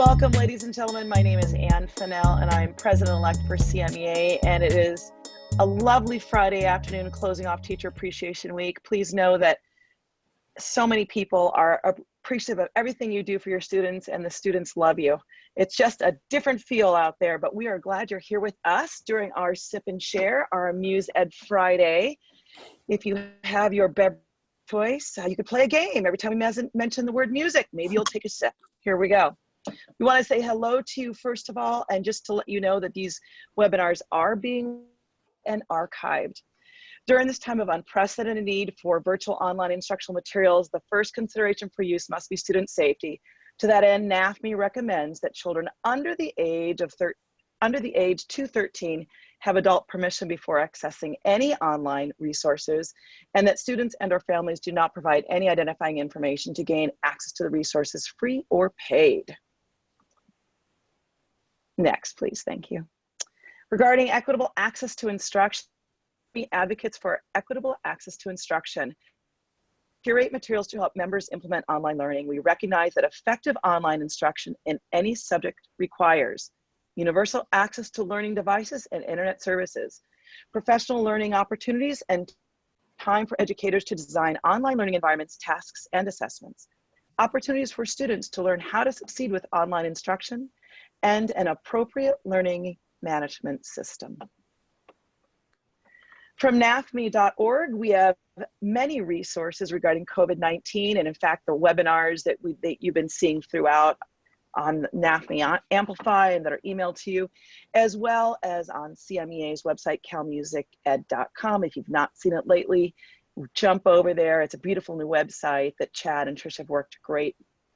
Welcome, ladies and gentlemen. My name is Ann Fennell, and I'm president-elect for CMEA, and it is a lovely Friday afternoon closing off Teacher Appreciation Week. Please know that so many people are appreciative of everything you do for your students, and the students love you. It's just a different feel out there, but we are glad you're here with us during our Sip and Share, our Amuse Ed Friday. If you have your beverage choice, you could play a game. Every time we mention the word music, maybe you'll take a sip. Here we go. We want to say hello to you, first of all, and just to let you know that these webinars are being and archived. During this time of unprecedented need for virtual online instructional materials, the first consideration for use must be student safety. To that end, NAFME recommends that children under the age 213 have adult permission before accessing any online resources, and that students and or families do not provide any identifying information to gain access to the resources, free or paid. Next, please, thank you. Regarding equitable access to instruction, we advocates for equitable access to instruction. Curate materials to help members implement online learning. We recognize that effective online instruction in any subject requires universal access to learning devices and internet services, professional learning opportunities, and time for educators to design online learning environments, tasks, and assessments, opportunities for students to learn how to succeed with online instruction, and an appropriate learning management system. From NAFME.org, we have many resources regarding COVID-19, and in fact, the webinars that you've been seeing throughout on NAFME Amplify and that are emailed to you, as well as on CMEA's website, calmusiced.com. If you've not seen it lately, jump over there. It's a beautiful new website that Chad and Trish have worked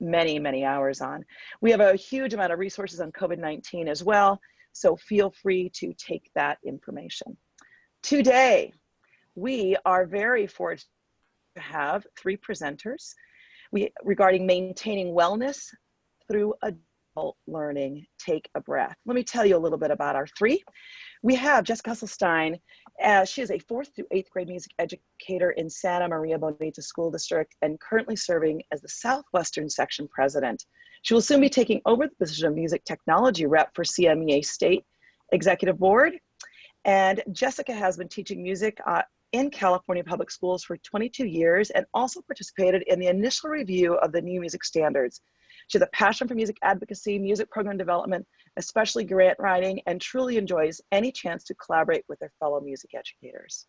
many hours on. We have a huge amount of resources on COVID-19 as well, so feel free to take that information. Today, we are very fortunate to have three presenters regarding maintaining wellness through adult learning. Take a breath. Let me tell you a little bit about our three. We have Jessica Husselstein. She is a 4th through 8th grade music educator in Santa Maria Bonita School District and currently serving as the Southwestern Section President. She will soon be taking over the position of Music Technology Rep for CMEA State Executive Board. And Jessica has been teaching music in California public schools for 22 years and also participated in the initial review of the new music standards. She has a passion for music advocacy, music program development, especially grant writing, and truly enjoys any chance to collaborate with her fellow music educators.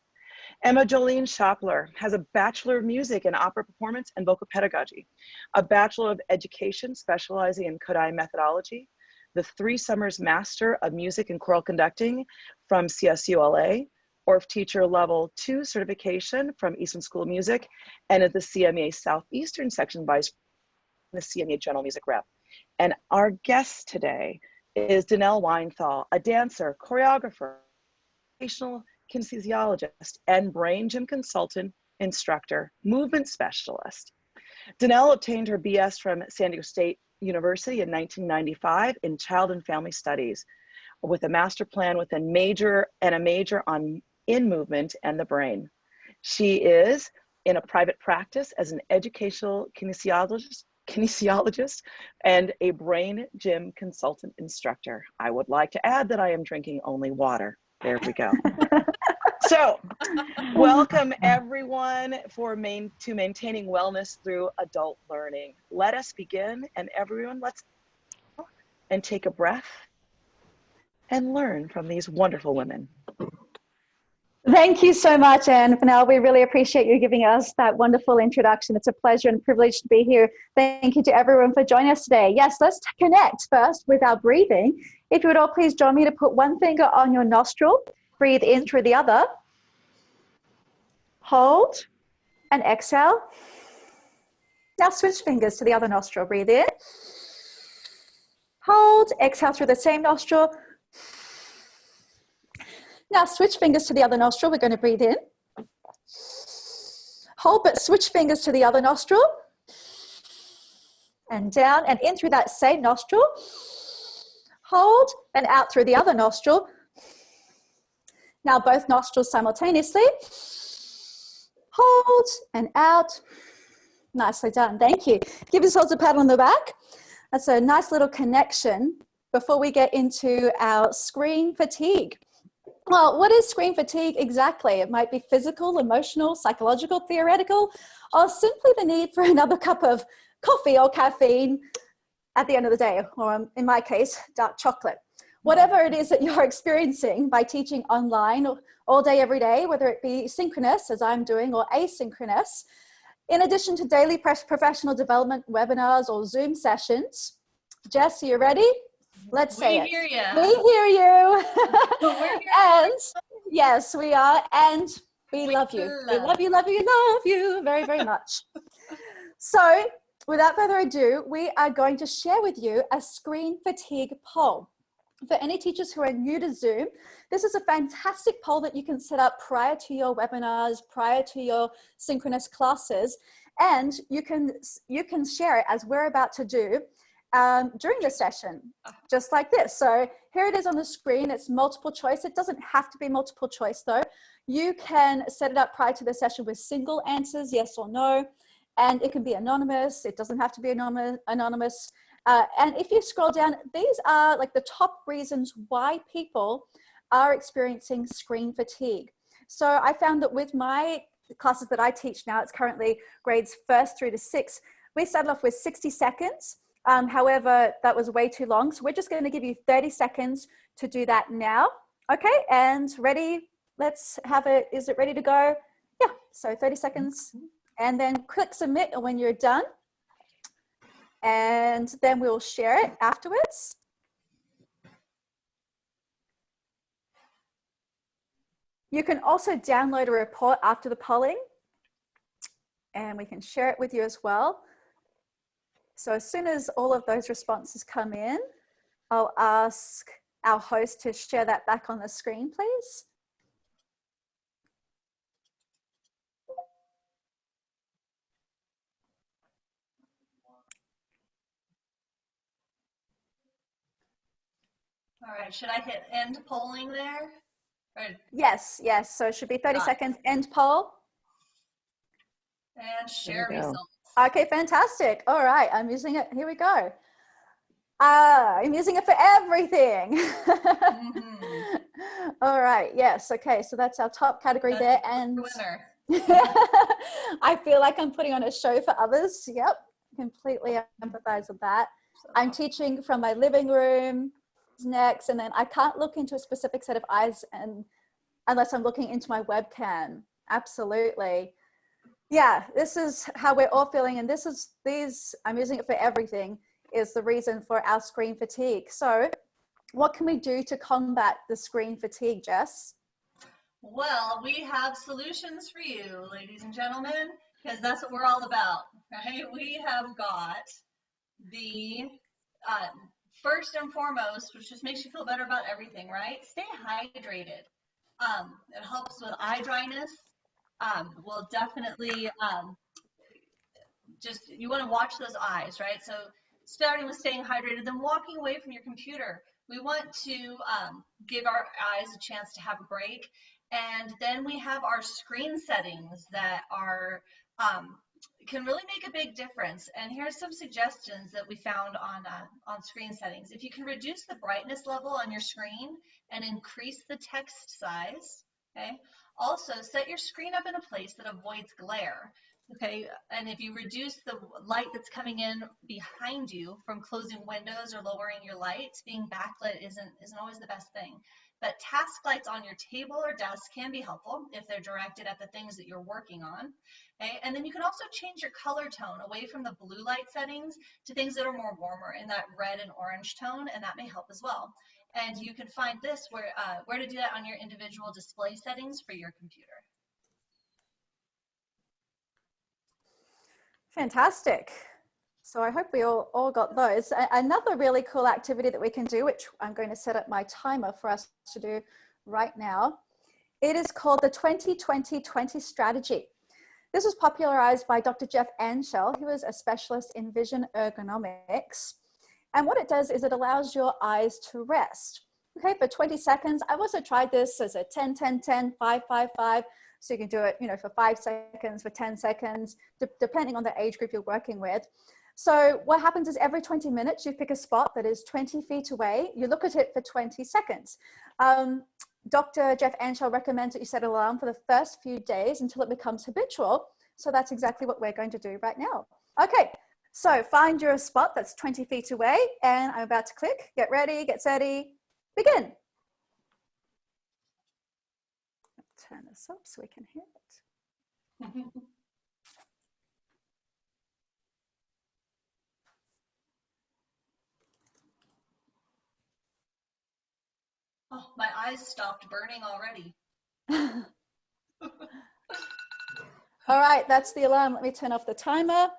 Joleen Shopler has a Bachelor of Music in Opera Performance and Vocal Pedagogy, a Bachelor of Education specializing in Kodály methodology, the 3 Summers Master of Music and Choral Conducting from CSULA, Orff Teacher Level 2 certification from Eastman School of Music, and is the CMEA Southeastern Section Vice the CMEA General Music Rep. And our guest today is Danelle Weinthal, a dancer, choreographer, educational kinesiologist, and brain gym consultant, instructor, movement specialist. Danelle obtained her BS from San Diego State University in 1995 in Child and Family Studies, with a master plan with a major in movement and the brain. She is in a private practice as an educational kinesiologist and a brain gym consultant instructor. I would like to add that I am drinking only water. There we go. So, welcome everyone to maintaining wellness through adult learning. Let us begin, and everyone, let's take a breath and learn from these wonderful women. Thank you so much, Anne Fennell. We really appreciate you giving us that wonderful introduction. It's a pleasure and privilege to be here. Thank you to everyone for joining us today. Yes, let's connect first with our breathing. If you would all please join me to put one finger on your nostril, breathe in through the other, hold, and exhale. Now switch fingers to the other nostril. Breathe in, hold, exhale through the same nostril. Now switch fingers to the other nostril. We're going to breathe in, hold, but switch fingers to the other nostril, and down and in through that same nostril. Hold, and out through the other nostril. Now both nostrils simultaneously. Hold, and out. Nicely done, thank you. Give yourselves a pat on the back. That's a nice little connection before we get into our screen fatigue. Well, what is screen fatigue exactly? It might be physical, emotional, psychological, theoretical, or simply the need for another cup of coffee or caffeine at the end of the day, or in my case, dark chocolate. Whatever it is that you're experiencing by teaching online all day, every day, whether it be synchronous, as I'm doing, or asynchronous, in addition to daily professional development webinars or Zoom sessions. Jess, are you ready? Let's say it. We hear you. We hear you. We're here. And yes, we are. And we love you. We love you, love you, love you very, very much. So without further ado, we are going to share with you a screen fatigue poll. For any teachers who are new to Zoom, this is a fantastic poll that you can set up prior to your webinars, prior to your synchronous classes, and you can share it as we're about to do during the session, just like this. So here it is on the screen. It's multiple choice. It doesn't have to be multiple choice though. You can set it up prior to the session with single answers, yes or no, and it can be anonymous. It doesn't have to be anonymous. And if you scroll down, these are like the top reasons why people are experiencing screen fatigue. So I found that with my classes that I teach now, it's currently grades 1st through to 6th. We started off with 60 seconds. However, that was way too long. So we're just going to give you 30 seconds to do that now. Okay, and ready? Let's have it. Is it ready to go? Yeah, so 30 seconds. And then click submit when you're done. And then we'll share it afterwards. You can also download a report after the polling, and we can share it with you as well. So as soon as all of those responses come in, I'll ask our host to share that back on the screen, please. All right, should I hit end polling there? Right. Yes, yes. So it should be 30 seconds, end poll. And share results. Okay, fantastic. All right, I'm using it. Here we go. I'm using it for everything. All right, yes. Okay, so that's our top category there. And winner. I feel like I'm putting on a show for others. Yep, completely empathize with that. I'm teaching from my living room next, and then I can't look into a specific set of eyes unless I'm looking into my webcam. Absolutely. Yeah, this is how we're all feeling, and I'm using it for everything, is the reason for our screen fatigue. So what can we do to combat the screen fatigue, Jess? Well, we have solutions for you, ladies and gentlemen, because that's what we're all about, right? We have got the first and foremost, which just makes you feel better about everything, right? Stay hydrated. It helps with eye dryness. Will definitely you want to watch those eyes, right? So starting with staying hydrated, then walking away from your computer. We want to give our eyes a chance to have a break. And then we have our screen settings that are can really make a big difference. And here's some suggestions that we found on screen settings. If you can reduce the brightness level on your screen and increase the text size, okay? Also, set your screen up in a place that avoids glare. Okay, and if you reduce the light that's coming in behind you from closing windows or lowering your lights, being backlit isn't always the best thing. But task lights on your table or desk can be helpful if they're directed at the things that you're working on. Okay, and then you can also change your color tone away from the blue light settings to things that are more warmer in that red and orange tone, and that may help as well. And you can find this where to do that on your individual display settings for your computer. Fantastic. So I hope we all got those. Another really cool activity that we can do, which I'm going to set up my timer for us to do right now. It is called the 20-20-20 strategy. This was popularized by Dr. Jeff Anshel, who is a specialist in vision ergonomics. And what it does is it allows your eyes to rest. Okay, for 20 seconds. I've also tried this as a 10-10-10, 5-5-5. So you can do it, for 5 seconds, for 10 seconds, depending on the age group you're working with. So what happens is every 20 minutes, you pick a spot that is 20 feet away. You look at it for 20 seconds. Dr. Jeff Anshel recommends that you set an alarm for the first few days until it becomes habitual. So that's exactly what we're going to do right now. Okay, so find your spot that's 20 feet away, and I'm about to click. Get ready, get steady, begin. Turn this up so we can hear it. Oh, my eyes stopped burning already. All right, that's the alarm. Let me turn off the timer.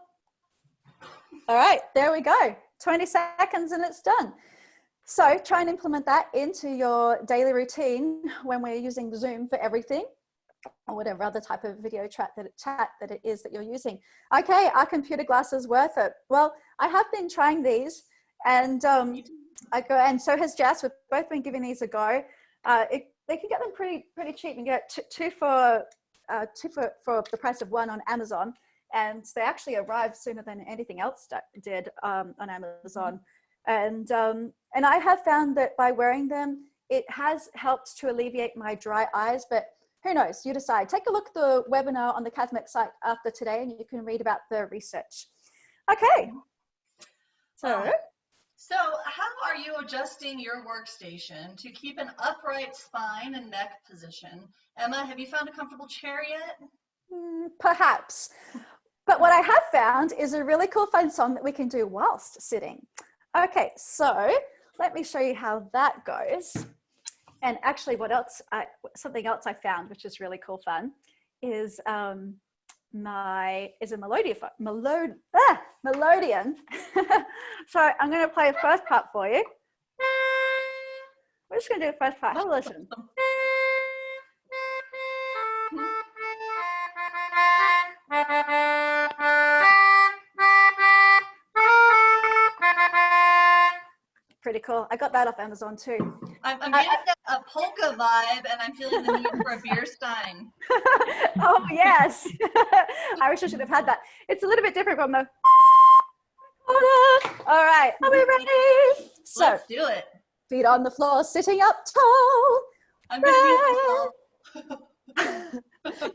All right, there we go. 20 seconds and it's done. So try and implement that into your daily routine when we're using Zoom for everything, or whatever other type of video chat that it is that you're using. Okay, are computer glasses worth it? Well, I have been trying these, and and so has Jess. We've both been giving these a go. They can get them pretty cheap. You can get two for the price of one on Amazon, and they actually arrived sooner than anything else did on Amazon. And I have found that by wearing them, it has helped to alleviate my dry eyes, but who knows, you decide. Take a look at the webinar on the CASMEC site after today, and you can read about the research. Okay, so how are you adjusting your workstation to keep an upright spine and neck position? Emma, have you found a comfortable chair yet? Perhaps. But what I have found is a really cool fun song that we can do whilst sitting. Okay, so let me show you how that goes. And actually something else I found, which is really cool fun, is a Melodian. So I'm going to play the first part for you. We're just going to do the first part. Have a listen. Pretty cool. I got that off Amazon too. I'm getting a polka vibe, and I'm feeling the need for a beer stein. Oh yes. I wish I should have had that. It's a little bit different from the all right, are we ready? So let's do it. Feet on the floor, sitting up tall. I'm gonna be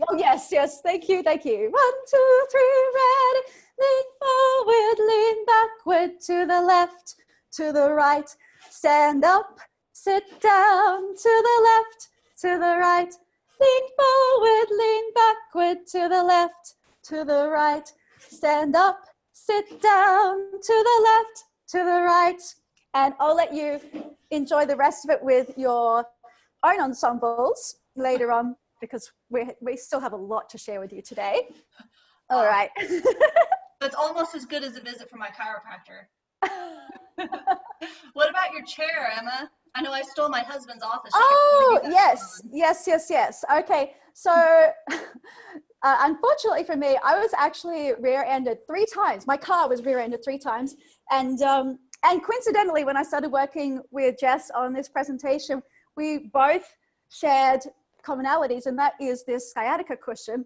Oh yes, thank you. 1, 2, 3, ready. Lean forward, lean backward, to the left, to the right. Stand up, sit down, to the left, to the right. Lean forward, lean backward, to the left, to the right. Stand up, sit down, to the left, to the right. And I'll let you enjoy the rest of it with your own ensembles later on, because we still have a lot to share with you today. All right. That's almost as good as a visit from my chiropractor. What about your chair, Emma? I know I stole my husband's office chair. Oh, yes. Okay, so unfortunately for me, I was actually rear-ended 3 times. My car was rear-ended 3 times. And coincidentally, when I started working with Jess on this presentation, we both shared commonalities, and that is this sciatica cushion.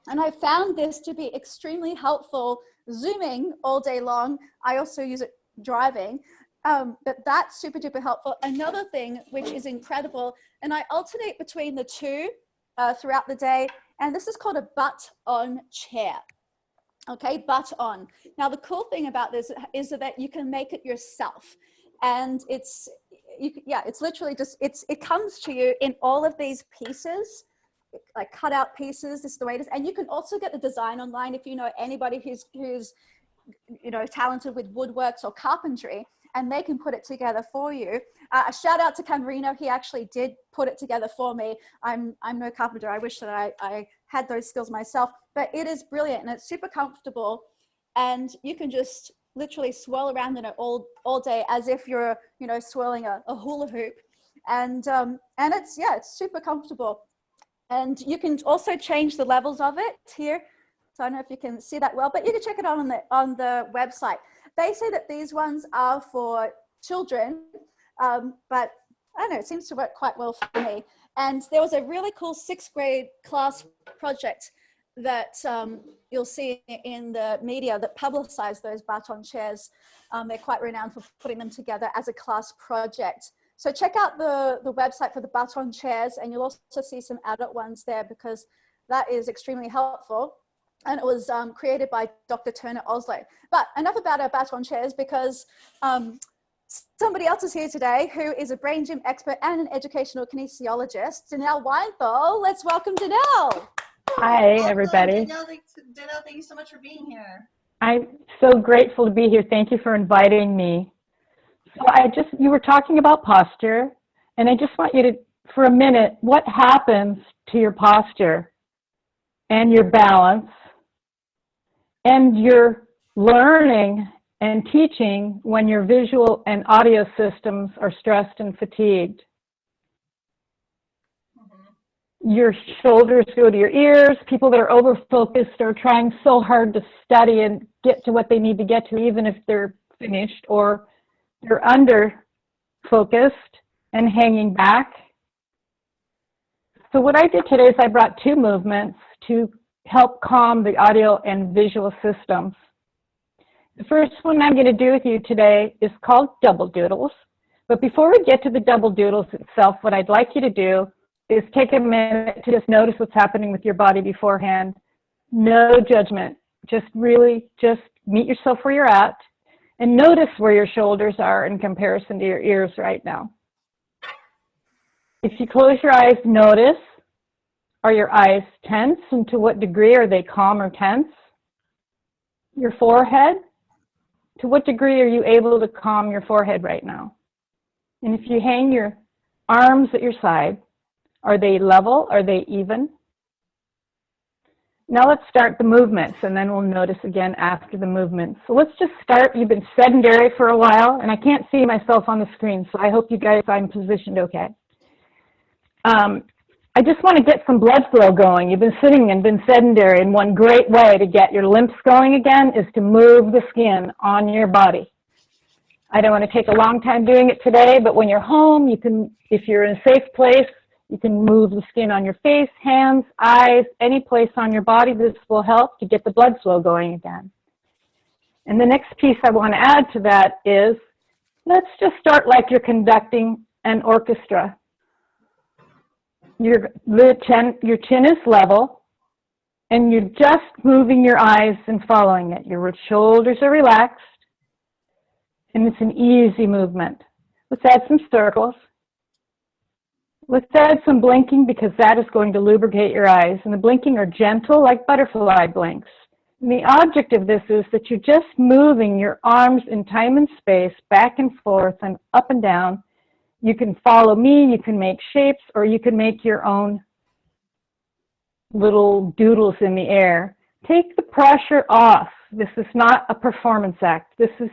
And I found this to be extremely helpful zooming all day long. I also use it driving, but that's super duper helpful. Another thing which is incredible, and I alternate between the two throughout the day, and this is called a butt-on chair. Okay, butt-on. Now the cool thing about this is that you can make it yourself, and it's literally just it comes to you in all of these pieces, like cut out pieces. This is the way it is. And you can also get the design online if you know anybody who's talented with woodworks or carpentry, and they can put it together for you. A shout out to Camerino. He actually did put it together for me. I'm no carpenter. I wish that I had those skills myself, but it is brilliant and it's super comfortable, and you can just literally swirl around in it all day as if you're swirling a hula hoop, and it's super comfortable. And you can also change the levels of it here. So I don't know if you can see that well, but you can check it out on the website. They say that these ones are for children, but I don't know, it seems to work quite well for me. And there was a really cool 6th grade class project that you'll see in the media that publicize those baton chairs. They're quite renowned for putting them together as a class project. So check out the website for the baton chairs, and you'll also see some adult ones there, because that is extremely helpful. And it was created by Dr. Turner Oslo. But enough about our baton chairs, because somebody else is here today who is a brain gym expert and an educational kinesiologist, Danelle Weinthal. Let's welcome Danelle. Hi, Welcome, everybody. Danelle, thank you so much for being here. I'm so grateful to be here. Thank you for inviting me. So you were talking about posture, and I just want you to, for a minute, what happens to your posture and your balance and your learning and teaching when your visual and audio systems are stressed and fatigued? Your shoulders go to your ears. People that are over-focused are trying so hard to study and get to what they need to get to, even if they're finished, or they're under-focused and hanging back. So what I did today is I brought two movements to help calm the audio and visual systems. The first one I'm going to do with you today is called double doodles. But before we get to the double doodles itself, what I'd like you to do is take a minute to just notice what's happening with your body beforehand. No judgment. Just really just meet yourself where you're at and notice where your shoulders are in comparison to your ears right now. If you close your eyes, notice, are your eyes tense, and to what degree are they calm or tense? Your forehead, to what degree are you able to calm your forehead right now? And if you hang your arms at your side, are they level? Are they even? Now let's start the movements, and then we'll notice again after the movements. So let's just start. You've been sedentary for a while, and I can't see myself on the screen, so I hope you guys, I'm positioned okay. I just want to get some blood flow going. You've been sitting and been sedentary, and one great way to get your lymphs going again is to move the skin on your body. I don't want to take a long time doing it today, but when you're home, you can, if you're in a safe place, you can move the skin on your face, hands, eyes, any place on your body. This will help to get the blood flow going again. And the next piece I want to add to that is, let's just start like you're conducting an orchestra. Your chin is level, and you're just moving your eyes and following it. Your shoulders are relaxed, and it's an easy movement. Let's add some circles. Let's add some blinking, because that is going to lubricate your eyes. And the blinking are gentle, like butterfly blinks. And the object of this is that you're just moving your arms in time and space, back and forth and up and down. You can follow me, you can make shapes, or you can make your own little doodles in the air. Take the pressure off. This is not a performance act. This is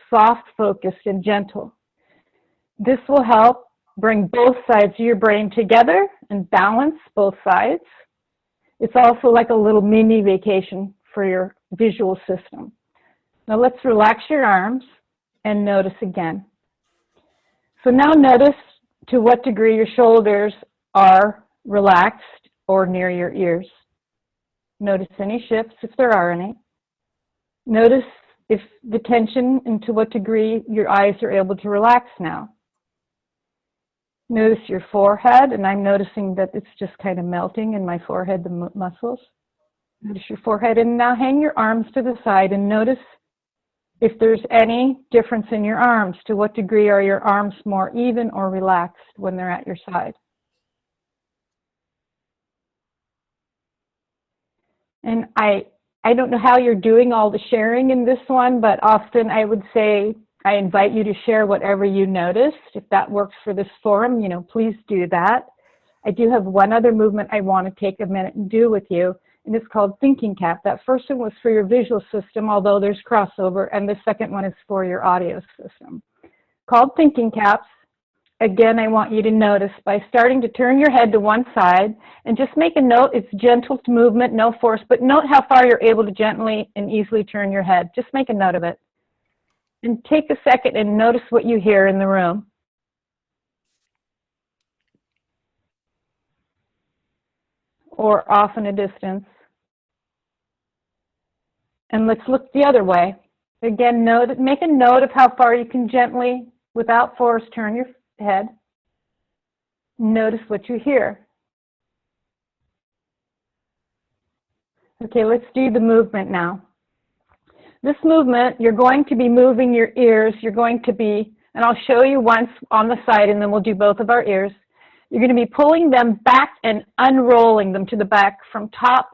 soft, focused, and gentle. This will help bring both sides of your brain together and balance both sides. It's also like a little mini vacation for your visual system. Now let's relax your arms and notice again. So now notice to what degree your shoulders are relaxed or near your ears. Notice any shifts if there are any. Notice if the tension and to what degree your eyes are able to relax now. Notice your forehead, and I'm noticing that it's just kind of melting in my forehead, the muscles. Notice your forehead, and now hang your arms to the side and notice if there's any difference in your arms. To what degree are your arms more even or relaxed when they're at your side? And I don't know how you're doing all the sharing in this one, but often I would say I invite you to share whatever you noticed. If that works for this forum, you know, please do that. I do have one other movement I want to take a minute and do with you, and it's called thinking cap. That first one was for your visual system, although there's crossover, and the second one is for your audio system. Called thinking caps. Again, I want you to notice by starting to turn your head to one side and just make a note. It's gentle movement, no force, but note how far you're able to gently and easily turn your head. Just make a note of it. And take a second and notice what you hear in the room. Or off in a distance. And let's look the other way. Again, make a note of how far you can gently, without force, turn your head. Notice what you hear. Okay, let's do the movement now. This movement, you're going to be moving your ears. You're going to be, and I'll show you once on the side, and then we'll do both of our ears. You're going to be pulling them back and unrolling them to the back from top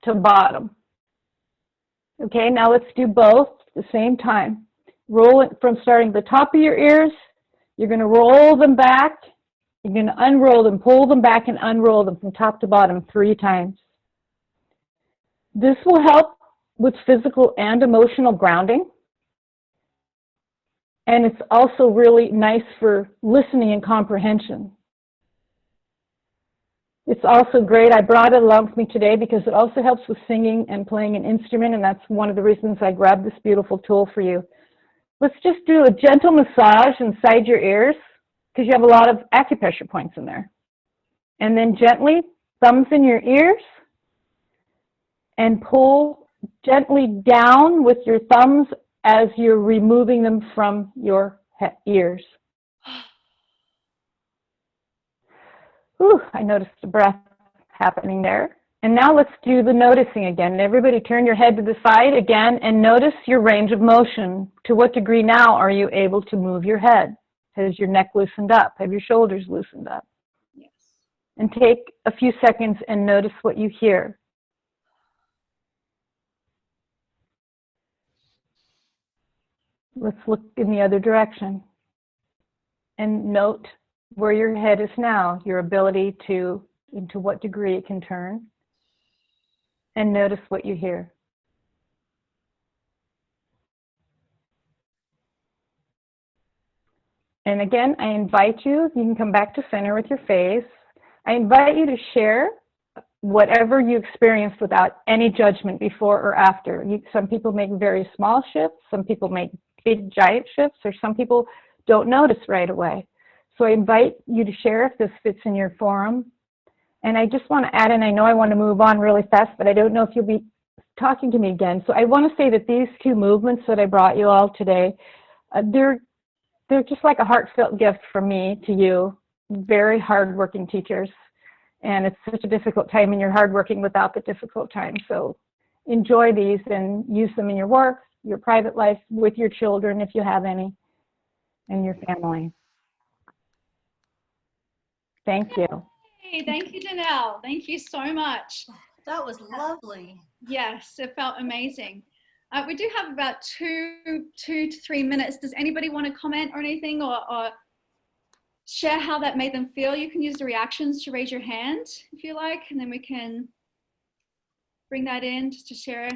to bottom. Okay, now let's do both at the same time. Roll it from starting at the top of your ears. You're going to roll them back. You're going to unroll them, pull them back and unroll them from top to bottom 3 times. This will help with physical and emotional grounding. And it's also really nice for listening and comprehension. It's also great. I brought it along with me today because it also helps with singing and playing an instrument, and that's one of the reasons I grabbed this beautiful tool for you. Let's just do a gentle massage inside your ears because you have a lot of acupressure points in there. And then gently, thumbs in your ears, and pull gently down with your thumbs as you're removing them from your ears. Whew, I noticed the breath happening there. And now let's do the noticing again. Everybody turn your head to the side again and notice your range of motion. To what degree now are you able to move your head? Has your neck loosened up? Have your shoulders loosened up? Yes. And take a few seconds and notice what you hear. Let's look in the other direction and note where your head is now, your ability to what degree it can turn, and notice what you hear. And again, I invite you can come back to center with your face. I invite you to share whatever you experienced without any judgment before or after. Some people make very small shifts, some people make big giant shifts, or some people don't notice right away. So I invite you to share if this fits in your forum. And I just want to add in, I know I want to move on really fast, but I don't know if you'll be talking to me again. So I want to say that these 2 movements that I brought you all today, they're just like a heartfelt gift from me to you, very hardworking teachers. And it's such a difficult time, and you're hardworking without the difficult time. So enjoy these and use them in your work, your private life, with your children, if you have any, and your family. Thank you. Hey, thank you, Janelle. Thank you so much. That was lovely. Yes, it felt amazing. We do have about 2 to 3 minutes. Does anybody want to comment or anything, or share how that made them feel? You can use the reactions to raise your hand if you like, and then we can bring that in just to share.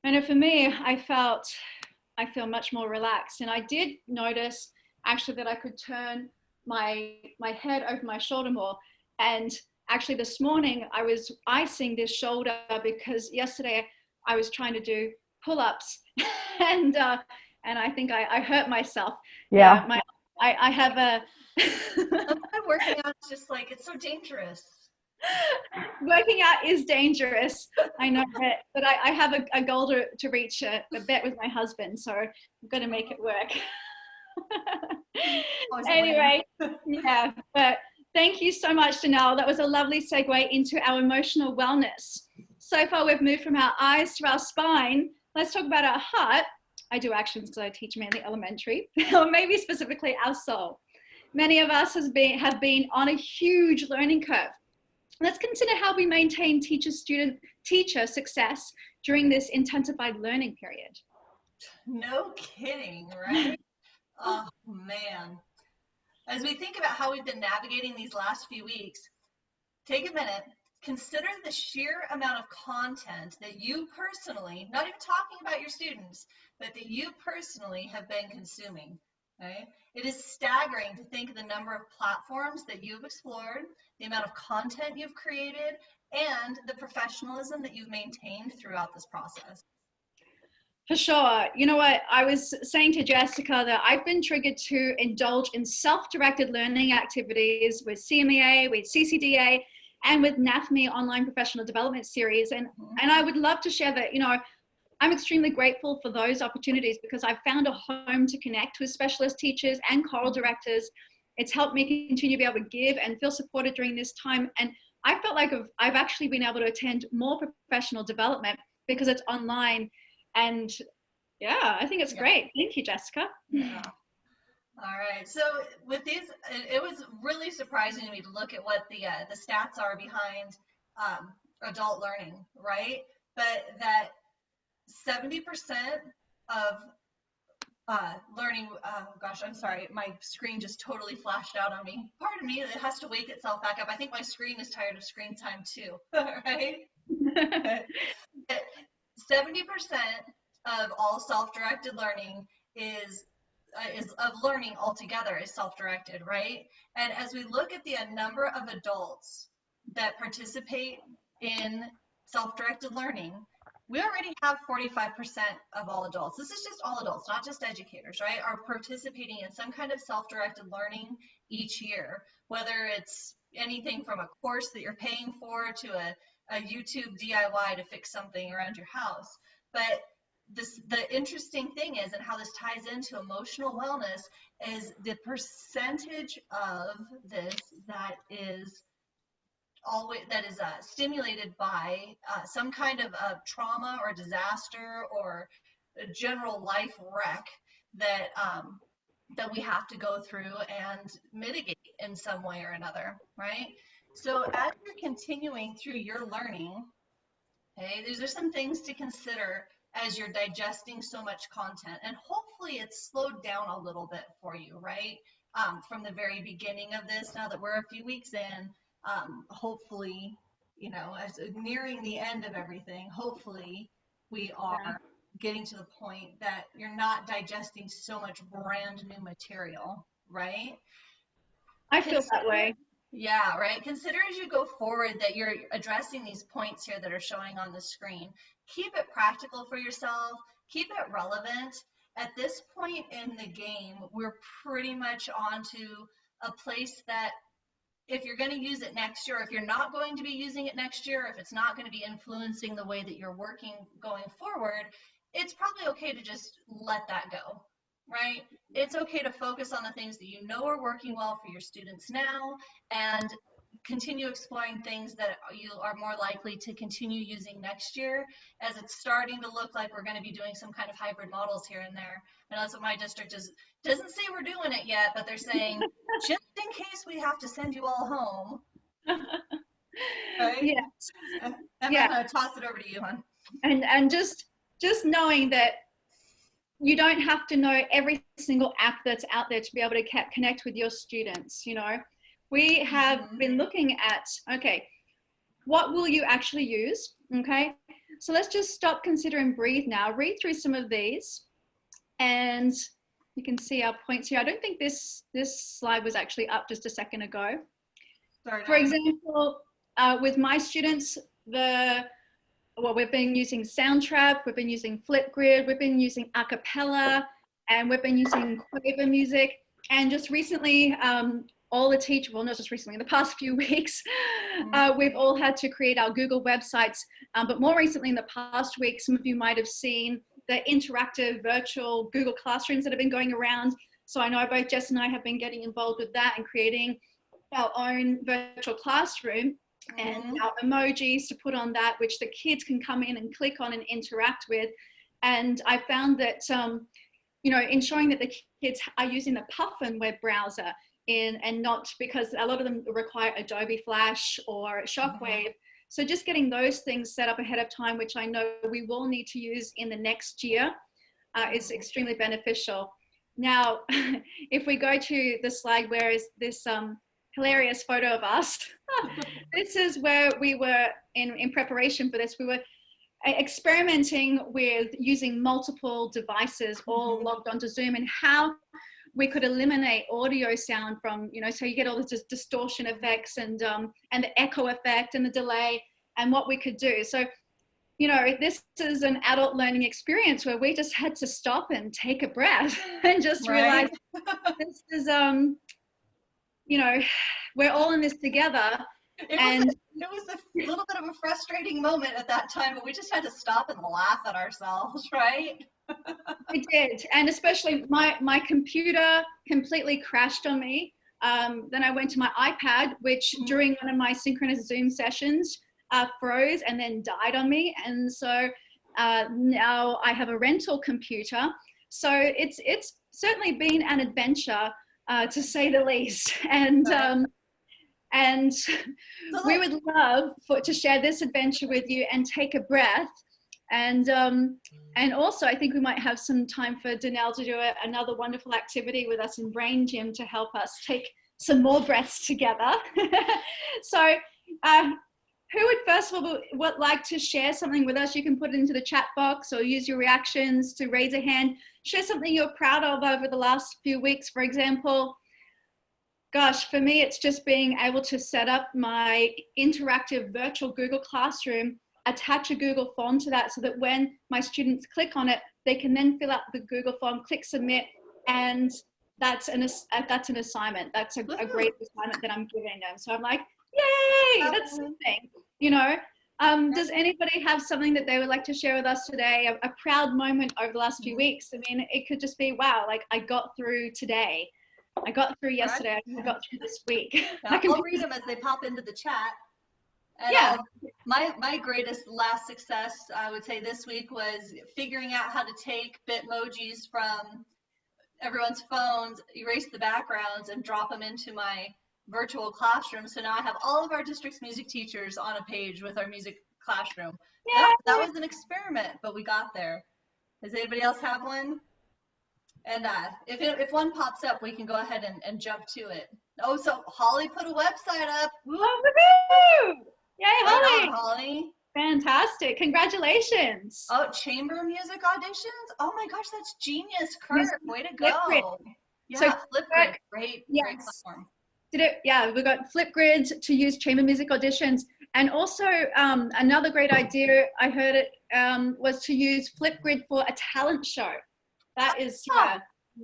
I know for me, I feel much more relaxed, and I did notice actually that I could turn my head over my shoulder more. And actually this morning I was icing this shoulder because yesterday I was trying to do pull-ups and I think I hurt myself. Yeah. I have a Working out is just like, it's so dangerous. Working out is dangerous. I know that, but I have a goal to reach a bet with my husband, so I'm going to make it work. Anyway, yeah, but thank you so much, Janelle. That was a lovely segue into our emotional wellness. So far, we've moved from our eyes to our spine. Let's talk about our heart. I do actions because I teach mainly elementary, or maybe specifically our soul. Many of us have been on a huge learning curve. Let's consider how we maintain teacher success during this intensified learning period. No kidding, right? Oh, man. As we think about how we've been navigating these last few weeks, take a minute, consider the sheer amount of content that you personally, not even talking about your students, but that you personally have been consuming. Okay? It is staggering to think of the number of platforms that you've explored, the amount of content you've created, and the professionalism that you've maintained throughout this process. For sure. You know what? I was saying to Jessica that I've been triggered to indulge in self-directed learning activities with CMEA, with CCDA, and with NAFME Online Professional Development Series. And I would love to share that, you know, I'm extremely grateful for those opportunities because I've found a home to connect with specialist teachers and choral directors. It's helped me continue to be able to give and feel supported during this time. And I felt like I've actually been able to attend more professional development because it's online. And yeah, I think it's great. Thank you, Jessica. Yeah. All right. So with these, it was really surprising to me to look at what the stats are behind adult learning, right? But that 70% of learning, oh gosh, I'm sorry, my screen just totally flashed out on me. Pardon me, it has to wake itself back up. I think my screen is tired of screen time too, right? 70% of all self-directed learning is of learning altogether is self-directed, right? And as we look at the number of adults that participate in self-directed learning, we already have 45% of all adults. This is just all adults, not just educators, right? Are participating in some kind of self-directed learning each year, whether it's anything from a course that you're paying for to a YouTube DIY to fix something around your house. But the interesting thing is, and how this ties into emotional wellness, is the percentage of this that is stimulated by some kind of trauma or disaster or a general life wreck that that we have to go through and mitigate in some way or another, right? So as you're continuing through your learning, okay, these are some things to consider as you're digesting so much content, and hopefully it's slowed down a little bit for you, right? From the very beginning of this, now that we're a few weeks in, hopefully, you know, as nearing the end of everything, hopefully we are getting to the point that you're not digesting so much brand new material, right? I feel that way. Yeah, right. Consider as you go forward that you're addressing these points here that are showing on the screen. Keep it practical for yourself. Keep it relevant. At this point in the game, we're pretty much on to a place that if you're going to use it next year, if you're not going to be using it next year, if it's not going to be influencing the way that you're working going forward, it's probably okay to just let that go, right? It's okay to focus on the things that you know are working well for your students now and continue exploring things that you are more likely to continue using next year, as it's starting to look like we're going to be doing some kind of hybrid models here and there. And that's what my district doesn't say we're doing it yet, but they're saying just in case we have to send you all home. Right? Yes. I'm going to toss it over to you, hon. And just knowing that you don't have to know every single app that's out there to be able to connect with your students. You know, we have been looking at, okay, what will you actually use? Okay, so let's just stop, consider, and breathe now. Read through some of these and you can see our points here. I don't think this slide was actually up just a second ago. Sorry, for example, with my students, we've been using Soundtrap, we've been using Flipgrid, we've been using a cappella, and we've been using Quaver music. And just recently, all the teachers, well, not just recently, in the past few weeks, we've all had to create our Google websites. But more recently, in the past week, some of you might have seen the interactive virtual Google Classrooms that have been going around. So I know both Jess and I have been getting involved with that and creating our own virtual classroom. And our emojis to put on that, which the kids can come in and click on and interact with. And I found that, you know, ensuring that the kids are using the Puffin web browser and not, because a lot of them require Adobe Flash or Shockwave. So just getting those things set up ahead of time, which I know we will need to use in the next year, is extremely beneficial. Now, if we go to the slide where is this hilarious photo of us. This is where we were in preparation for this. We were experimenting with using multiple devices all logged onto Zoom and how we could eliminate audio sound from, you know, so you get all the distortion effects and the echo effect and the delay and what we could do. So, you know, this is an adult learning experience where we just had to stop and take a breath and just realize this is, you know, we're all in this together. It was a little bit of a frustrating moment at that time, but we just had to stop and laugh at ourselves, right? I did, and especially my computer completely crashed on me. Then I went to my iPad, which during one of my synchronous Zoom sessions froze and then died on me. And so now I have a rental computer. So it's certainly been an adventure, to say the least. And and we would love to share this adventure with you and take a breath. And also, I think we might have some time for Danelle to do another wonderful activity with us in Brain Gym to help us take some more breaths together. So who would first of all like to share something with us? You can put it into the chat box or use your reactions to raise a hand. Share something you're proud of over the last few weeks. For example, gosh, for me, it's just being able to set up my interactive virtual Google Classroom, attach a Google form to that so that when my students click on it, they can then fill out the Google form, click submit, and that's an assignment. That's a great assignment that I'm giving them. So I'm like, yay, that's something, you know. Does anybody have something that they would like to share with us today? A proud moment over the last few weeks? I mean, it could just be, wow, like I got through today. I got through yesterday. I got through this week. I'll read them as they pop into the chat. And yeah. My greatest last success, I would say this week, was figuring out how to take Bitmojis from everyone's phones, erase the backgrounds, and drop them into my virtual classroom. So now I have all of our district's music teachers on a page with our music classroom. That was an experiment, but we got there. Does anybody else have one? And if one pops up, we can go ahead and jump to it. Oh, so Holly put a website up. Woo! Woohoo! Yay, Holly! Right on, Holly. Fantastic. Congratulations. Oh, chamber music auditions? Oh my gosh, that's genius, Kurt. Way to go. Flipgrid. Yeah, So Flipgrid. Great platform. Yeah, we've got Flipgrid to use chamber music auditions. And also another great idea, I heard it, was to use Flipgrid for a talent show. That is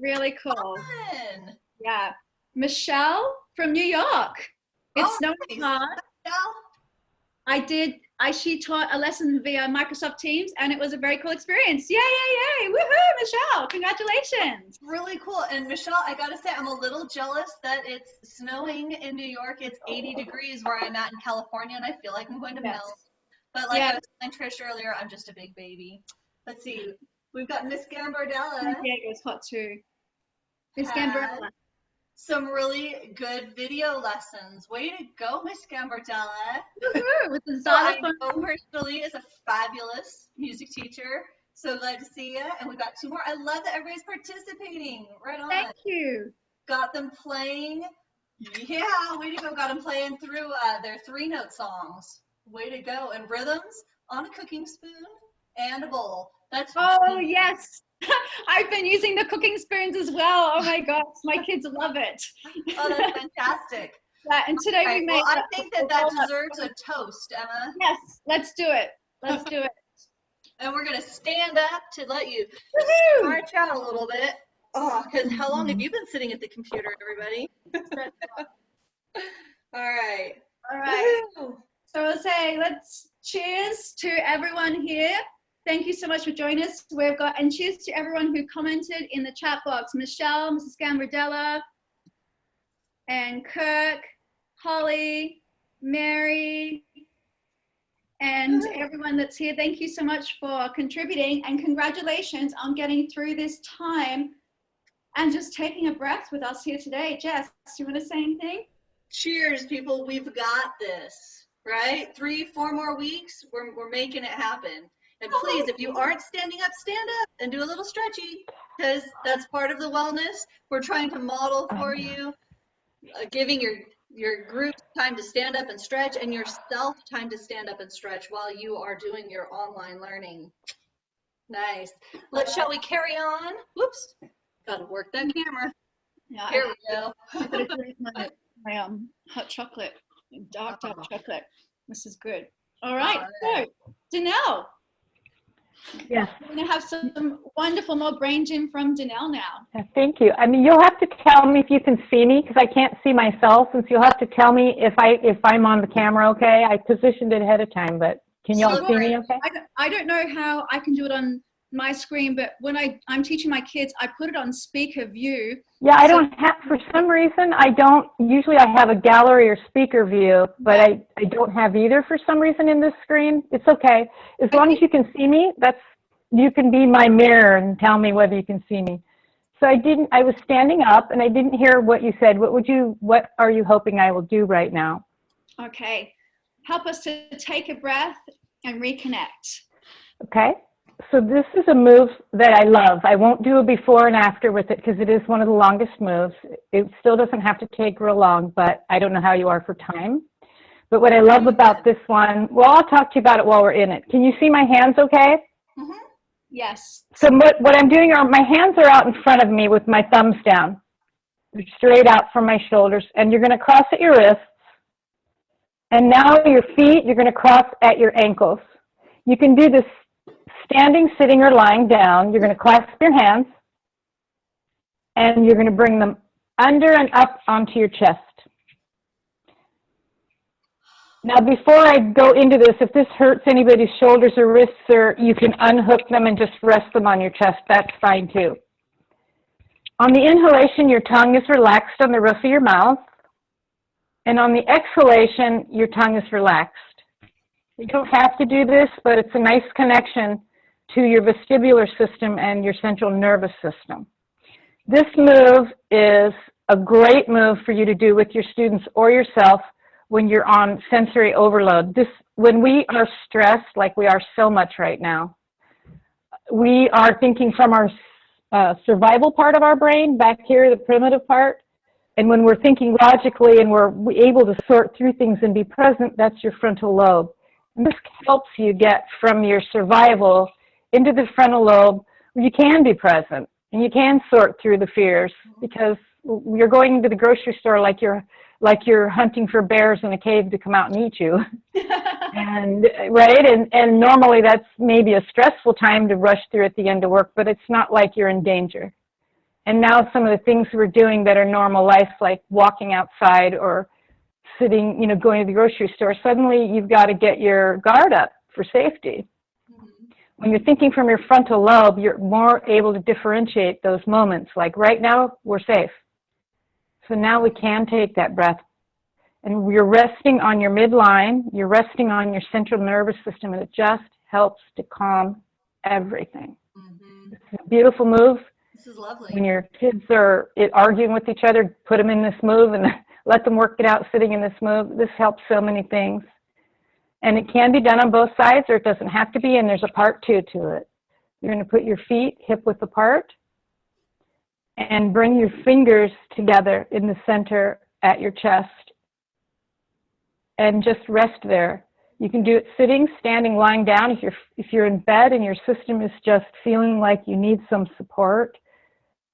really cool. Fun. Yeah. Michelle from New York. It's snowing hard. She taught a lesson via Microsoft Teams, and it was a very cool experience. Yay, yay, yay. Woohoo, Michelle. Congratulations. Really cool. And Michelle, I gotta say, I'm a little jealous that it's snowing in New York. It's 80 degrees where I'm at in California, and I feel like I'm going to melt. But like I was telling Trish earlier, I'm just a big baby. Let's see. We've got Miss Gambardella. San Diego's hot too. Miss Gambardella. Some really good video lessons. Way to go, Miss Gambardella. Woohoo! With the xylophone. I know personally is a fabulous music teacher. So glad to see you. And we got two more. I love that everybody's participating. Right on. Thank you. Got them playing. Yeah, way to go. Got them playing through their 3-note songs. Way to go. And rhythms on a cooking spoon and a bowl. That's yes. I've been using the cooking spoons as well. Oh my gosh, my kids love it. Oh, that's fantastic. Yeah, and today we made. Well, I think that deserves a toast, Emma. Yes, let's do it. Let's do it. And we're gonna stand up to let you march out a little bit. Oh, because how long have you been sitting at the computer, everybody? All right. All right. So we'll say let's cheers to everyone here. Thank you so much for joining us. And cheers to everyone who commented in the chat box. Michelle, Mrs. Gambardella, and Kirk, Holly, Mary, and everyone that's here. Thank you so much for contributing, and congratulations on getting through this time and just taking a breath with us here today. Jess, do you want to say anything? Cheers, people. We've got this, right? 3-4 more weeks. We're making it happen. And please, if you aren't standing up, stand up and do a little stretchy, because that's part of the wellness. We're trying to model for you, giving your group time to stand up and stretch, and yourself time to stand up and stretch while you are doing your online learning. Nice. Shall we carry on? Whoops. Got to work that camera. Yeah, Here we go. my hot chocolate, dark chocolate. This is good. All right. So, Danelle. Yes. We're going to have some wonderful more brain gym from Danelle now. Thank you. I mean, you'll have to tell me if you can see me because I can't see myself, and so you'll have to tell me if I'm on the camera okay. I positioned it ahead of time, but can y'all see me okay? I don't know how I can do it on my screen, but when I'm teaching my kids, I put it on speaker view. Yeah, I don't have, for some reason, usually I have a gallery or speaker view, but I don't have either for some reason in this screen. It's okay. As long as you can see me, you can be my mirror and tell me whether you can see me. So I was standing up and I didn't hear what you said. What are you hoping I will do right now? Okay. Help us to take a breath and reconnect. Okay. So this is a move that I love. I won't do a before and after with it because it is one of the longest moves. It still doesn't have to take real long, but I don't know how you are for time. But what I love about this one, well, I'll talk to you about it while we're in it. Can you see my hands okay? Mm-hmm. Yes. So what I'm doing are my hands are out in front of me with my thumbs down. They're straight out from my shoulders. And you're going to cross at your wrists. And now your feet, you're going to cross at your ankles. You can do this standing, sitting, or lying down. You're going to clasp your hands. And you're going to bring them under and up onto your chest. Now, before I go into this, if this hurts anybody's shoulders or wrists, or you can unhook them and just rest them on your chest, that's fine too. On the inhalation, your tongue is relaxed on the roof of your mouth. And on the exhalation, your tongue is relaxed. You don't have to do this, but it's a nice connection to your vestibular system and your central nervous system. This move is a great move for you to do with your students or yourself when you're on sensory overload. When we are stressed, like we are so much right now, we are thinking from our survival part of our brain, back here, the primitive part. And when we're thinking logically and we're able to sort through things and be present, that's your frontal lobe. And this helps you get from your survival into the frontal lobe where you can be present and you can sort through the fears, because you're going to the grocery store like you're hunting for bears in a cave to come out and eat you. And right, and normally that's maybe a stressful time to rush through at the end of work, but it's not like you're in danger. And now some of the things we're doing that are normal life, like walking outside or sitting, going to the grocery store, suddenly you've got to get your guard up for safety. When you're thinking from your frontal lobe, you're more able to differentiate those moments. Like right now, we're safe. So now we can take that breath. And you're resting on your midline, you're resting on your central nervous system, and it just helps to calm everything. Mm-hmm. It's a beautiful move. This is lovely. When your kids are arguing with each other, put them in this move and let them work it out sitting in this move. This helps so many things. And it can be done on both sides, or it doesn't have to be, and there's a part two to it. You're going to put your feet hip width apart and bring your fingers together in the center at your chest and just rest there. You can do it sitting, standing, lying down. If you're in bed and your system is just feeling like you need some support,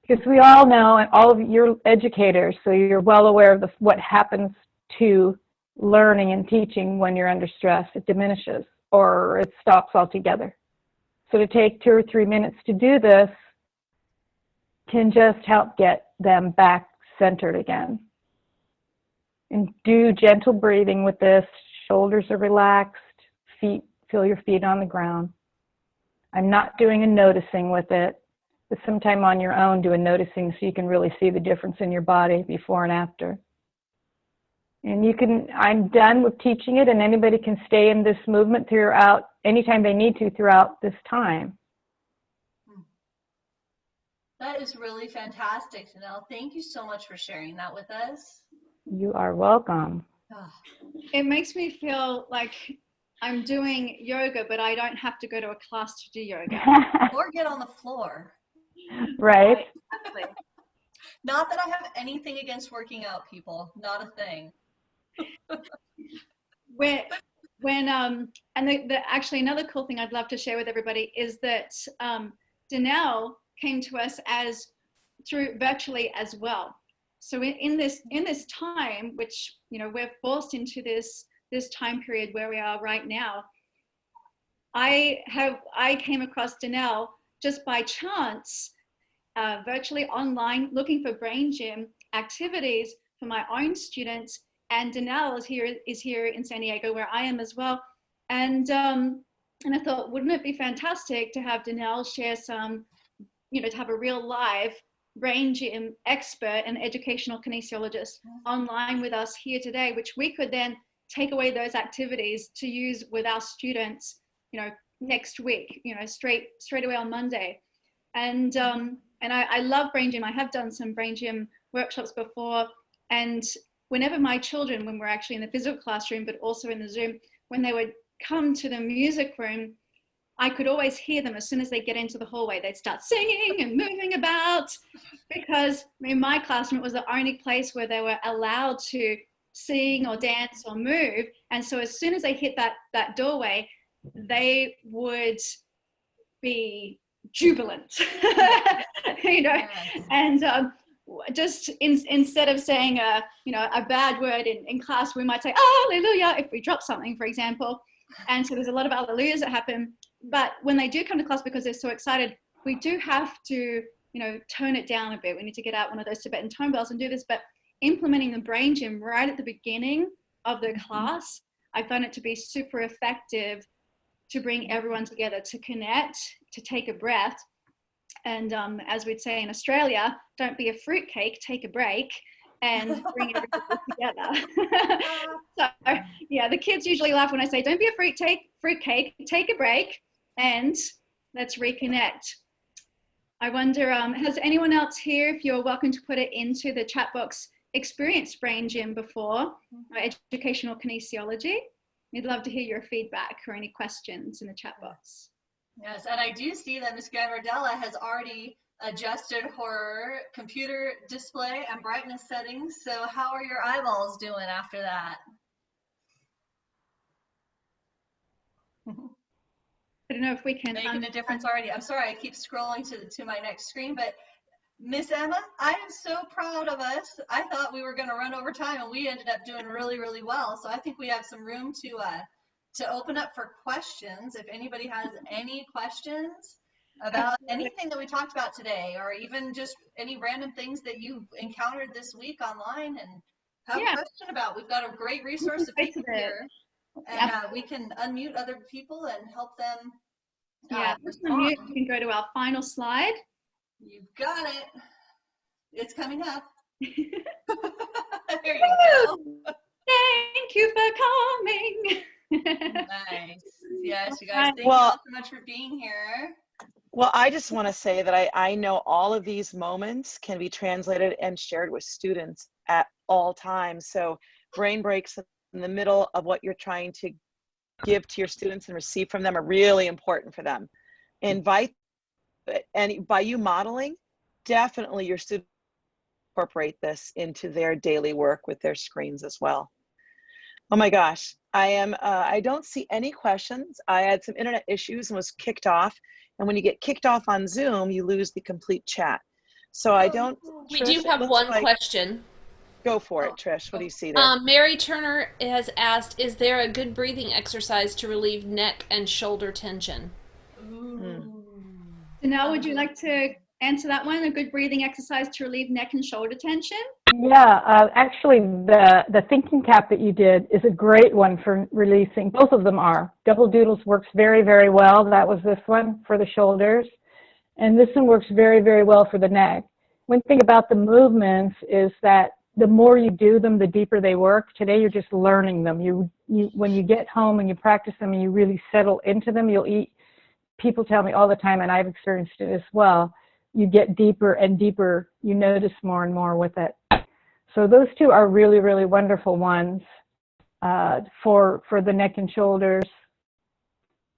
because we all know, and all of you're educators, so you're well aware of what happens to learning and teaching when you're under stress. It diminishes or it stops altogether. So to take 2 or 3 minutes to do this can just help get them back centered again. And do gentle breathing with this. Shoulders are relaxed, feel your feet on the ground. I'm not doing a noticing with it, but sometime on your own do a noticing so you can really see the difference in your body before and after. And I'm done with teaching it, and anybody can stay in this movement throughout, anytime they need to throughout this time. That is really fantastic, Danelle. Thank you so much for sharing that with us. You are welcome. It makes me feel like I'm doing yoga, but I don't have to go to a class to do yoga. Or get on the floor. Right. Exactly. Not that I have anything against working out, people. Not a thing. Actually another cool thing I'd love to share with everybody is that Danelle came to us through virtually as well. So in this time, which we're forced into this time period where we are right now, I came across Danelle just by chance, virtually online, looking for brain gym activities for my own students. And Danelle is here in San Diego, where I am as well. And I thought, wouldn't it be fantastic to have Danelle share some, to have a real live brain gym expert and educational kinesiologist online with us here today, which we could then take away those activities to use with our students, next week, straight away on Monday. And I love brain gym. I have done some brain gym workshops before. And whenever my children, when we're actually in the physical classroom, but also in the Zoom, when they would come to the music room, I could always hear them as soon as they get into the hallway. They'd start singing and moving about, because in my classroom, it was the only place where they were allowed to sing or dance or move. And so as soon as they hit that doorway, they would be jubilant, and just instead of saying a bad word in class, we might say hallelujah if we drop something, for example. And so there's a lot of hallelujahs that happen. But when they do come to class, because they're so excited, we do have to, tone it down a bit. We need to get out one of those Tibetan tone bells and do this. But implementing the brain gym right at the beginning of the class, I found it to be super effective to bring everyone together, to connect, to take a breath. And as we'd say in Australia, don't be a fruitcake, take a break, and bring everybody together. So yeah, the kids usually laugh when I say, don't be a fruitcake, take a break, and let's reconnect. I wonder, has anyone else here, if you're welcome to put it into the chat box, experienced brain gym before, educational kinesiology? We'd love to hear your feedback or any questions in the chat box. Yes, and I do see that Ms. Gavardella has already adjusted her computer display and brightness settings. So how are your eyeballs doing after that? I don't know if we can making a difference already. I'm sorry, I keep scrolling to my next screen, but Miss Emma, I am so proud of us. I thought we were going to run over time, and we ended up doing really, really well. So I think we have some room to open up for questions. If anybody has any questions about anything that we talked about today, or even just any random things that you've encountered this week online and have a question about, we've got a great resource of people here, and we can unmute other people and help them. Unmute. You can go to our final slide. You've got it. It's coming up. There you go. Thank you for coming. Nice. Yes, you guys, thank you all so much for being here. Well, I just want to say that I know all of these moments can be translated and shared with students at all times. So brain breaks in the middle of what you're trying to give to your students and receive from them are really important for them. Invite, and by you modeling, definitely your students incorporate this into their daily work with their screens as well. Oh my gosh, I don't see any questions. I had some internet issues and was kicked off. And when you get kicked off on Zoom, you lose the complete chat. So I don't. We Trish, do have one question. Go for it, Trish. What do you see there? Mary Turner has asked, is there a good breathing exercise to relieve neck and shoulder tension? Danelle, would you like to answer that one? A good breathing exercise to relieve neck and shoulder tension? Yeah, actually, the thinking cap that you did is a great one for releasing. Both of them are. Double doodles works very, very well. That was this one for the shoulders. And this one works very, very well for the neck. One thing about the movements is that the more you do them, the deeper they work. Today, you're just learning them. When you get home and you practice them and you really settle into them, people tell me all the time, and I've experienced it as well, you get deeper and deeper, you notice more and more with it. So those two are really, really wonderful ones for the neck and shoulders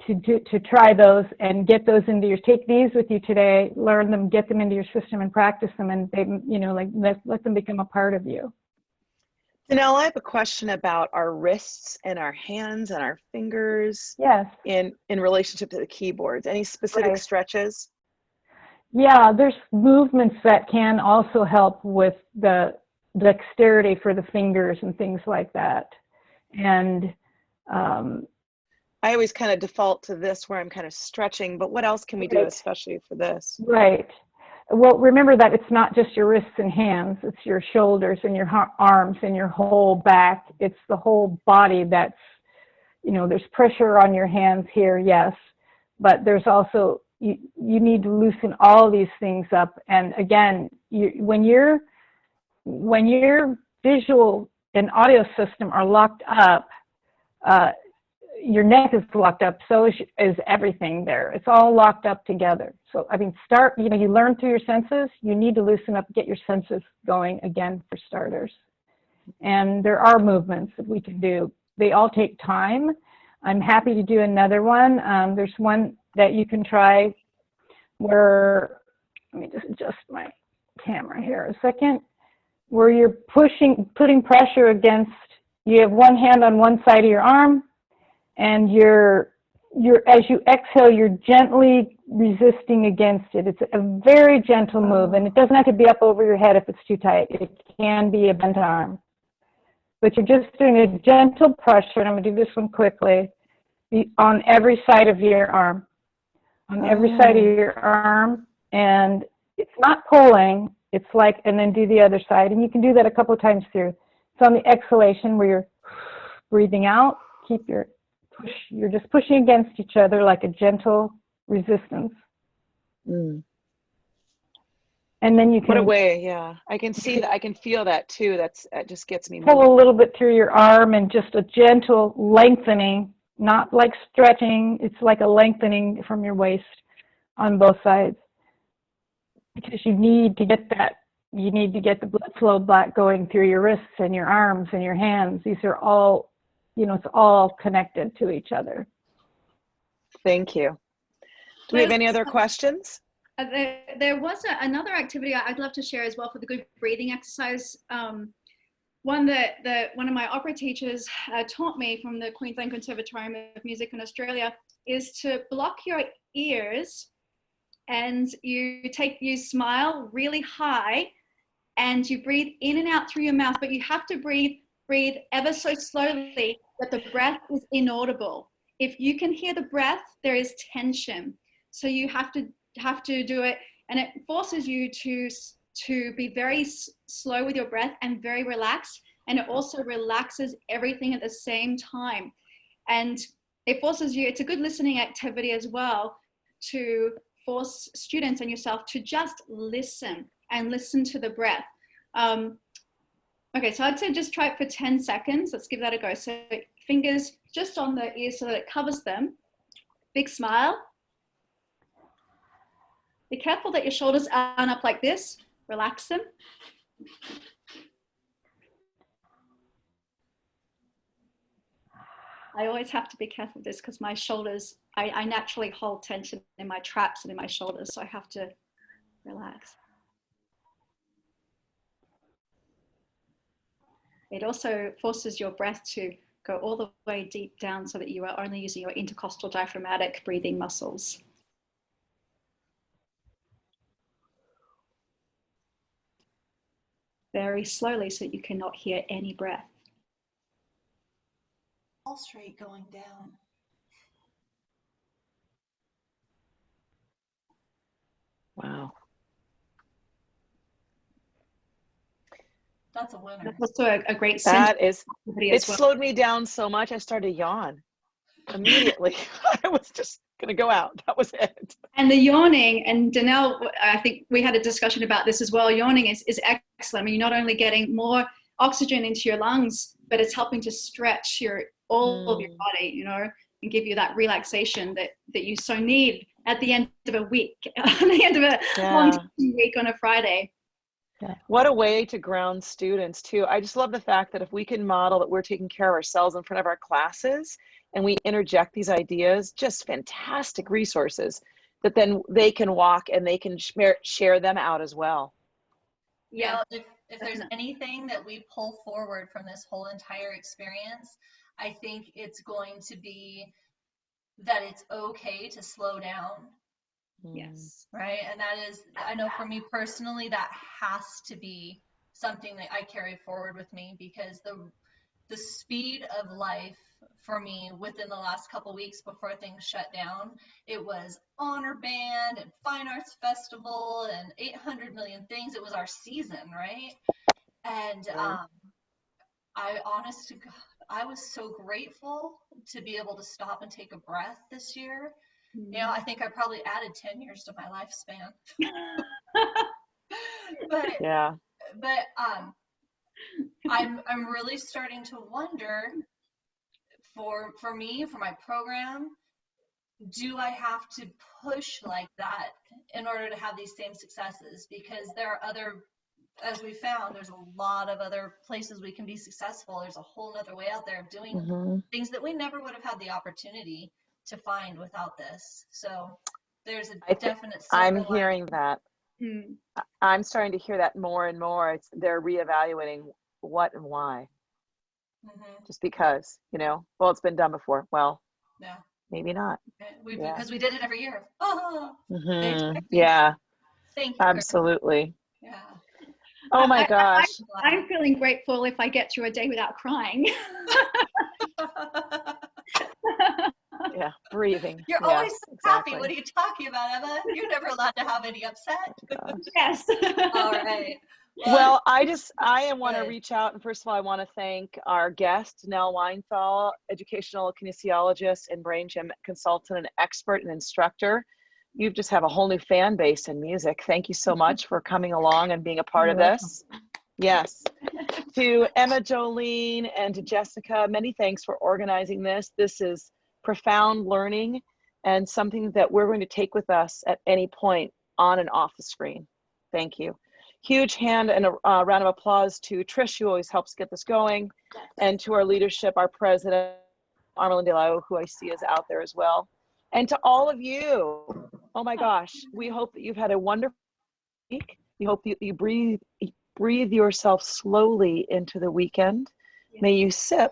to try those and get those into take these with you today, learn them, get them into your system and practice them, and they, let them become a part of you. Danelle, I have a question about our wrists and our hands and our fingers. Yes. In relationship to the keyboards. Any specific stretches? Yeah, there's movements that can also help with the dexterity for the fingers and things like that. And I always kind of default to this where I'm kind of stretching, but what else can we do, Right. especially for this? Right. Well, remember that it's not just your wrists and hands, it's your shoulders and your arms and your whole back. It's the whole body that's, there's pressure on your hands here, yes, but there's also, you need to loosen all these things up. And again, when your visual and audio system are locked up, your neck is locked up, so is everything there. It's all locked up together. So, you learn through your senses. You need to loosen up, get your senses going again for starters. And there are movements that we can do. They all take time. I'm happy to do another one. There's one that you can try where, let me just adjust my camera here a second, where you're putting pressure against, you have one hand on one side of your arm, and as you exhale, you're gently resisting against it. It's a very gentle move, and it doesn't have to be up over your head if it's too tight. It can be a bent arm. But you're just doing a gentle pressure, and I'm going to do this one quickly, on every side of your arm. On every side of your arm, and it's not pulling, it's like, and then do the other side. And you can do that a couple of times through. So on the exhalation where you're breathing out, you're just pushing against each other like a gentle resistance. Mm. And then you can— What a way, yeah. I can see that, I can feel that too. That just gets me pull a little bit through your arm and just a gentle lengthening, not like stretching, it's like a lengthening from your waist on both sides. Because you need to get the blood flow back going through your wrists and your arms and your hands. These are all, it's all connected to each other. Thank you. Do we have any other questions? There was another activity I'd love to share as well for the good breathing exercise. One that one of my opera teachers taught me from the Queensland Conservatorium of Music in Australia is to block your ears, and you smile really high and you breathe in and out through your mouth, but you have to breathe ever so slowly that the breath is inaudible. If you can hear the breath, there is tension. So you have to do it, and it forces you to be very slow with your breath and very relaxed, and it also relaxes everything at the same time. And it forces you, it's a good listening activity as well, to force students and yourself to just listen and listen to the breath. Okay, so I'd say just try it for 10 seconds. Let's give that a go. So fingers just on the ears so that it covers them. Big smile. Be careful that your shoulders aren't up like this. Relax them. I always have to be careful with this because my shoulders, I naturally hold tension in my traps and in my shoulders, so I have to relax. It also forces your breath to go all the way deep down so that you are only using your intercostal diaphragmatic breathing muscles. Very slowly so that you cannot hear any breath. Pulse rate going down. Wow. That's a winner. That's also a great That is, it well. slowed me down so much, I started to yawn immediately. I was just going to go out. That was it. And the yawning, and Danelle, I think we had a discussion about this as well. Yawning is excellent. I mean, you're not only getting more oxygen into your lungs, but it's helping to stretch all of your body, and give you that relaxation that you so need at the end of a week, at the end of a long week on a Friday. Yeah. What a way to ground students too. I just love the fact that if we can model that we're taking care of ourselves in front of our classes and we interject these ideas, just fantastic resources that then they can walk and they can share them out as well. Yeah, if there's anything that we pull forward from this whole entire experience, I think it's going to be that it's okay to slow down. Yes. Right. And that is, I know for me personally, that has to be something that I carry forward with me, because the speed of life for me within the last couple weeks before things shut down. It was Honor Band and Fine Arts Festival and 800 million things. It was our season, right? And I, honest to God, I was so grateful to be able to stop and take a breath this year. You know, I think I probably added 10 years to my lifespan. but I'm really starting to wonder, for me, for my program, do I have to push like that in order to have these same successes? Because there are other, as we found, there's a lot of other places we can be successful. There's a whole other way out there of doing things that we never would have had the opportunity to find without this. So there's a definite silver I'm lining. hearing that. I'm starting to hear that more and more. They're reevaluating what and why. Just because, you know, well, it's been done before. Well, maybe not. Because we did it every year. Yeah. Thank you. Absolutely. Yeah. Oh my gosh. I'm feeling grateful if I get through a day without crying. Yeah, breathing. You're always so happy. What are you talking about, Emma? You're never allowed to have any upset. Yes. All right. Well, I want to reach out, and first of all, I want to thank our guest, Nell Weinthal, educational kinesiologist and brain gym consultant and expert and instructor. You just have a whole new fan base in music. Thank you so much for coming along and being a part of this. Yes. To Emma, Joleen, and to Jessica, many thanks for organizing this. This is profound learning and something that we're going to take with us at any point on and off the screen. Thank you. Huge hand and a round of applause to Trish, who always helps get this going, and to our leadership, our president, Armelin De La, who I see is out there as well. And to all of you, oh my gosh, we hope that you've had a wonderful week. We hope you breathe yourself slowly into the weekend. May you sip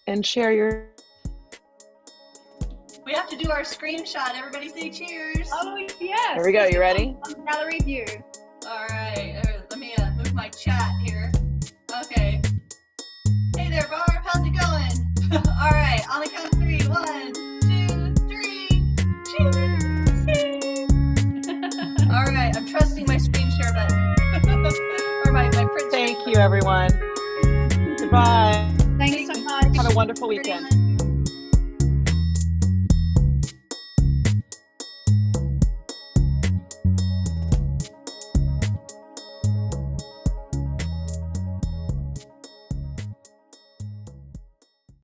and share your... We have to do our screenshot. Everybody say cheers. Oh, yes. There we go. You ready? Gallery view. All right. Let me move my chat here. Okay. Hey there, Barb. How's it going? All right. On the count of 3. 1, 2, 3. Cheers. All right. I'm trusting my screen share button. Or my print. Thank you, everyone. Goodbye. Thanks so much. Have a wonderful weekend.